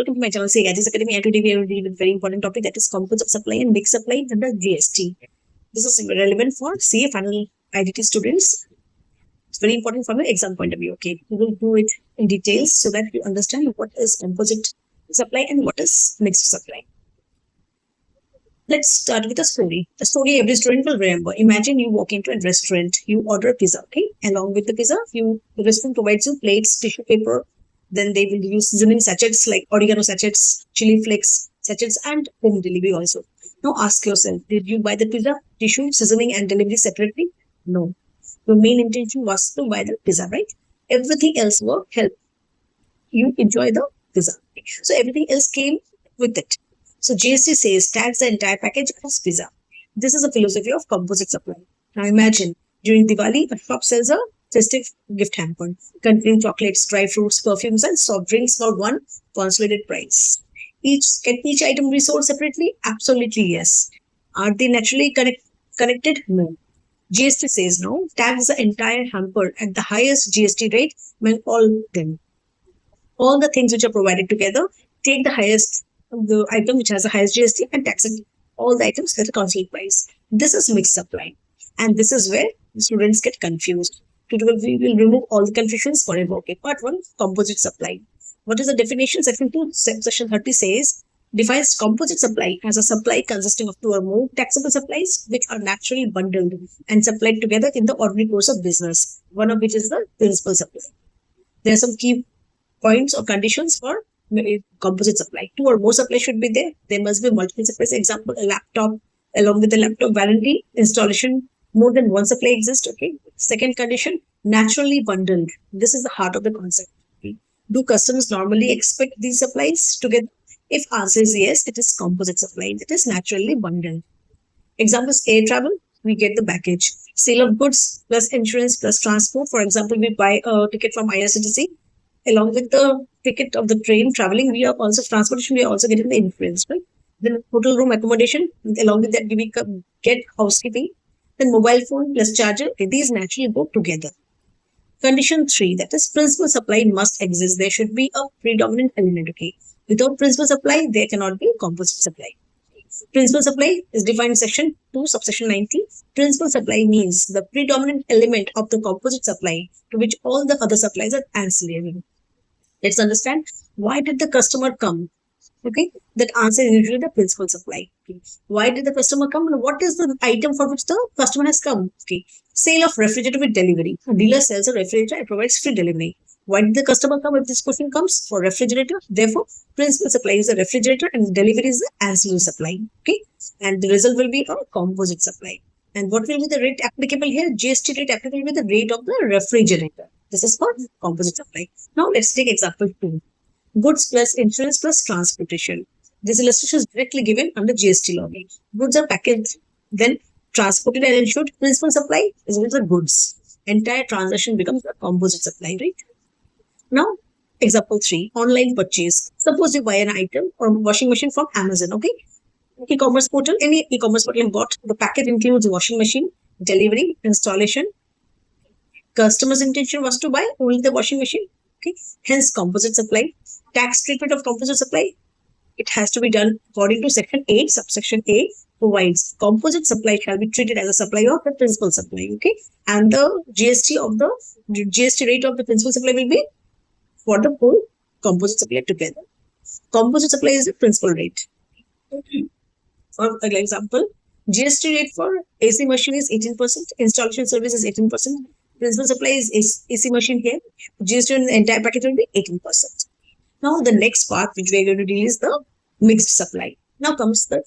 welcome to my channel, ICAI Academy. And today we are dealing with a very important topic, that is composite supply and mixed supply under GST. This is relevant for CA final IDT students. It's very important from the exam point of view. Okay, we will do it in details so that you understand what is composite supply and what is mixed supply. Let's start with a story. A story every student will remember. Imagine you walk into a restaurant, you order a pizza, okay? Along with the pizza, the restaurant provides you plates, tissue paper. Then they will use seasoning sachets like oregano sachets, chili flakes sachets, and home delivery also. Now ask yourself, did you buy the pizza, tissue, seasoning, and delivery separately? No. Your main intention was to buy the pizza, right? Everything else will help you enjoy the pizza. So everything else came with it. So GST says tax the entire package as pizza. This is a philosophy of composite supply. Now imagine during Diwali, a shop sells a festive gift hamper containing chocolates, dry fruits, perfumes, and soft drinks for one consolidated price. Can each item be sold separately? Absolutely yes. Are they naturally connected? No. GST says no. Tax the entire hamper at the highest GST rate when all them. All the things which are provided together, take the item which has the highest GST and tax all the items at a constant price. This is mixed supply. And this is where the students get confused. Today we will remove all the confusions forever. Okay, part 1, composite supply. What is the definition? Section 2, section 30 says, defines composite supply as a supply consisting of 2 or more taxable supplies which are naturally bundled and supplied together in the ordinary course of business, one of which is the principal supply. There are some key points or conditions for composite supply. 2 or more supplies should be there. There must be multiple supplies. Example, a laptop along with the laptop warranty, installation, more than one supply exists. Okay. Second condition, naturally bundled. This is the heart of the concept. Okay. Do customers normally expect these supplies together? If answer is yes, it is composite supply. It is naturally bundled. Examples, air travel, we get the package. Sale of goods plus insurance plus transport. For example, we buy a ticket from IRCTC. Along with the ticket of the train traveling, we are also transportation, we are also getting the insurance, right? Then hotel room accommodation, along with that we get housekeeping. Then mobile phone plus charger, okay, these naturally go together. Condition 3, that is principal supply must exist. There should be a predominant element, okay? Without principal supply, there cannot be a composite supply. Principal supply is defined in section 2, subsection 90. Principal supply means the predominant element of the composite supply to which all the other supplies are ancillary. Let's understand, why did the customer come? Okay, that answer is usually the principal supply. Okay. Why did the customer come and what is the item for which the customer has come? Okay, sale of refrigerator with delivery. A dealer sells a refrigerator and provides free delivery. Why did the customer come if this question comes? For refrigerator. Therefore, principal supply is the refrigerator and delivery is the ancillary supply. Okay, and the result will be a composite supply. And what will be the rate applicable here? GST rate applicable with the rate of the refrigerator. This is for composite supply. Now let's take example 2. Goods plus insurance plus transportation. This illustration is directly given under GST law. Goods are packaged, then transported and insured. Principal supply is with the goods. Entire transaction becomes a composite supply, right? Now, example 3, online purchase. Suppose you buy an item or washing machine from Amazon, okay? E-commerce portal, any e-commerce portal you bought, the package includes washing machine, delivery, installation. Customer's intention was to buy only the washing machine, okay? Hence, composite supply. Tax treatment of composite supply, it has to be done according to section 8, subsection A provides composite supply shall be treated as a supply of the principal supply, okay? And the GST rate of the principal supply will be for the whole composite supply together. Composite supply is the principal rate. For example, GST rate for AC machine is 18%, installation service is 18%, principal supply is AC machine here, GST on the entire package will be 18%. Now the next part which we are going to deal is the mixed supply. Now comes the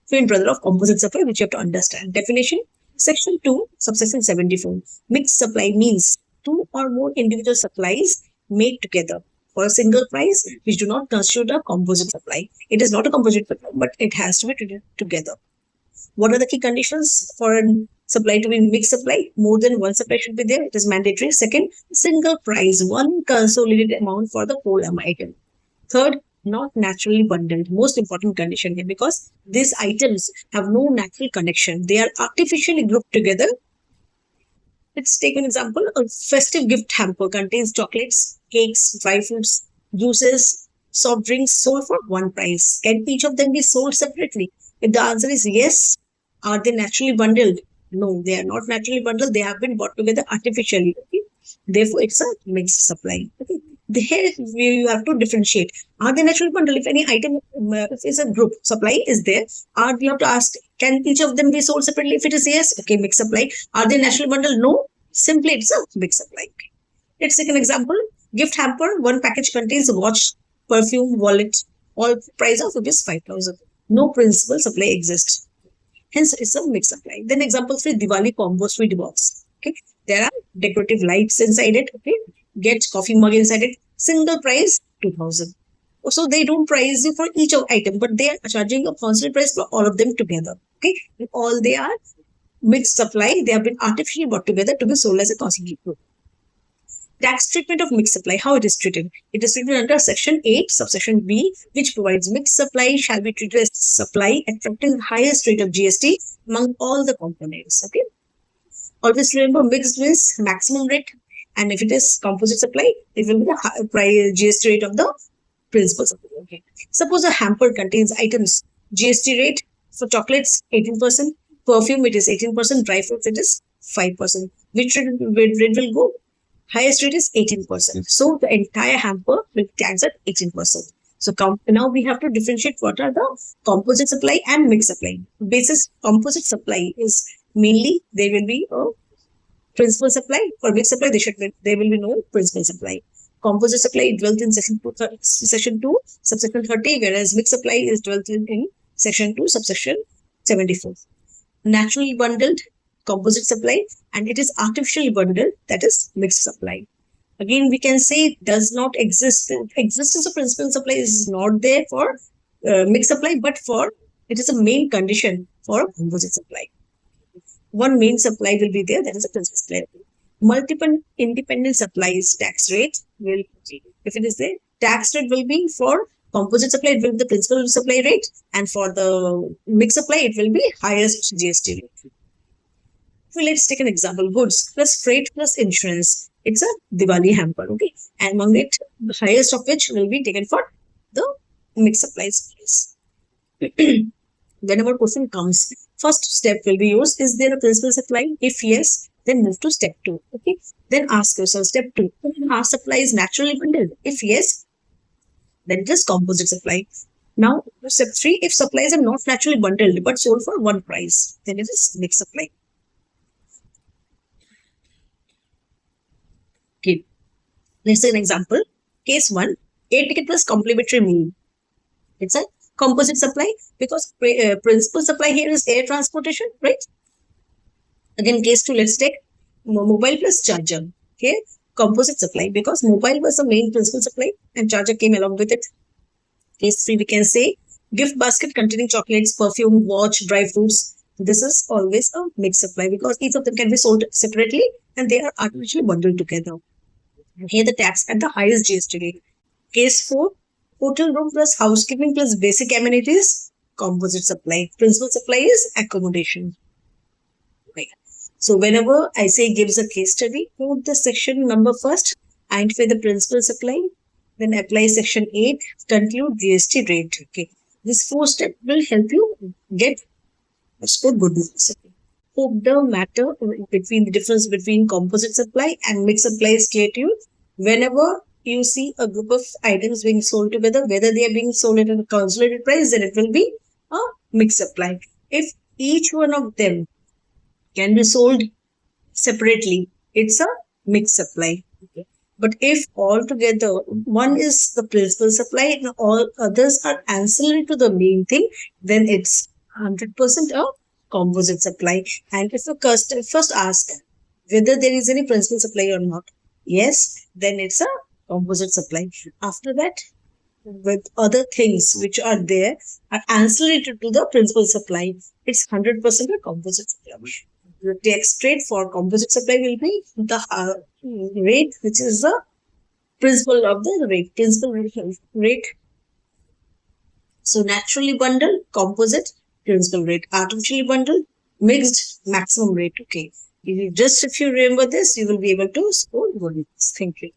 twin brother of composite supply, which you have to understand. Definition, section 2, subsection 74. Mixed supply means 2 or more individual supplies made together for a single price which do not constitute a composite supply. It is not a composite supply, but it has to be treated together. What are the key conditions for a supply to be mixed supply? More than one supply should be there. It is mandatory. Second, single price, one consolidated amount for the whole item. Third, not naturally bundled. Most important condition here, because these items have no natural connection. They are artificially grouped together. Let's take an example. A festive gift hamper contains chocolates, cakes, dry fruits, juices, soft drinks sold for one price. Can each of them be sold separately? If the answer is yes, are they naturally bundled? No, they are not naturally bundled. They have been bought together artificially. Okay? Therefore, it's a mixed supply. Okay? Here you have to differentiate. Are they naturally bundled? If any item is a group supply is there, are we have to ask, can each of them be sold separately? If it is yes, okay, mixed supply. Are they naturally bundled? No, simply it's a mixed supply. Let's take an example. Gift hamper. One package contains a watch, perfume, wallet, all price of rupees 5,000. No principal supply exists. Hence, it's a mixed supply. Then example 3, Diwali combo sweet box. Okay, there are decorative lights inside it. Okay, get coffee mug inside it. Single price 2,000. So they don't price you for each item, but they are charging a constant price for all of them together. Okay, and all they are mixed supply. They have been artificially brought together to be sold as a concentrate group. Tax treatment of mixed supply, how it is treated? It is treated under Section 8, subsection B, which provides mixed supply shall be treated as supply attracting the highest rate of GST among all the components. Okay. Always remember, mixed means maximum rate, and if it is composite supply, it will be the price GST rate of the principal supply. Okay. Suppose a hamper contains items, GST rate for chocolates 18%, perfume it is 18%, dry fruits it is 5%. Which rate will go? Highest rate is 18%. So the entire hamper will be taxed at 18%. So now we have to differentiate what are the composite supply and mixed supply. Basis composite supply is mainly there will be a principal supply. For mixed supply, there will be no principal supply. Composite supply is dwelt in section 2, subsection 30, whereas mixed supply is dwelt in section 2, subsection 74. Naturally bundled composite supply, and it is artificially bundled, that is mixed supply. Again, we can say does not exist. Existence of principal supply is not there for mixed supply, but for it is a main condition for composite supply. One main supply will be there, that is a principal supply. Multiple independent supplies tax rate will, if it is there, tax rate will be for composite supply, it will be the principal supply rate, and for the mixed supply, it will be highest GST rate. So let's take an example. Goods plus freight plus insurance. It's a Diwali hamper, okay? And among it, the highest of which will be taken for the mixed supplies price. Whenever question comes, first step will be used. Is there a principal supply? If yes, then move to step 2. Okay. Then ask yourself step 2. Our supply is naturally bundled. If yes, then it is composite supply. Now step 3, if supplies are not naturally bundled but sold for one price, then it is mixed supply. Okay. Let's say an example. Case 1, air ticket plus complimentary meal. It's a composite supply because principal supply here is air transportation, right? Again, case 2, let's take mobile plus charger. Okay, composite supply because mobile was the main principal supply and charger came along with it. Case 3, we can say gift basket containing chocolates, perfume, watch, dry fruits. This is always a mixed supply because each of them can be sold separately and they are artificially bundled together. And here the tax at the highest GST rate. Case 4, hotel room plus housekeeping plus basic amenities, composite supply. Principal supply is accommodation. Okay. So whenever ICAI gives a case study, note the section number first, identify the principal supply, then apply section 8, conclude GST rate. Okay. This 4 step will help you get a score good marks. Hope the matter between the difference between composite supply and mixed supply is clear to you. Whenever you see a group of items being sold together, whether they are being sold at a consolidated price, then it will be a mixed supply. If each one of them can be sold separately, it's a mixed supply. Okay. But if all together one is the principal supply and all others are ancillary to the main thing, then it's 100% a composite supply. And if a customer first asks whether there is any principal supply or not, yes, then it's a composite supply. After that, with other things which are there are ancillary to the principal supply, it's 100% a composite supply. The tax rate for composite supply will be the rate which is the principal of the rate, principal rate. So naturally bundled, composite, principal rate. Artificially bundled, mixed, maximum rate. Okay. If you remember this, you will be able to score good. Thank you.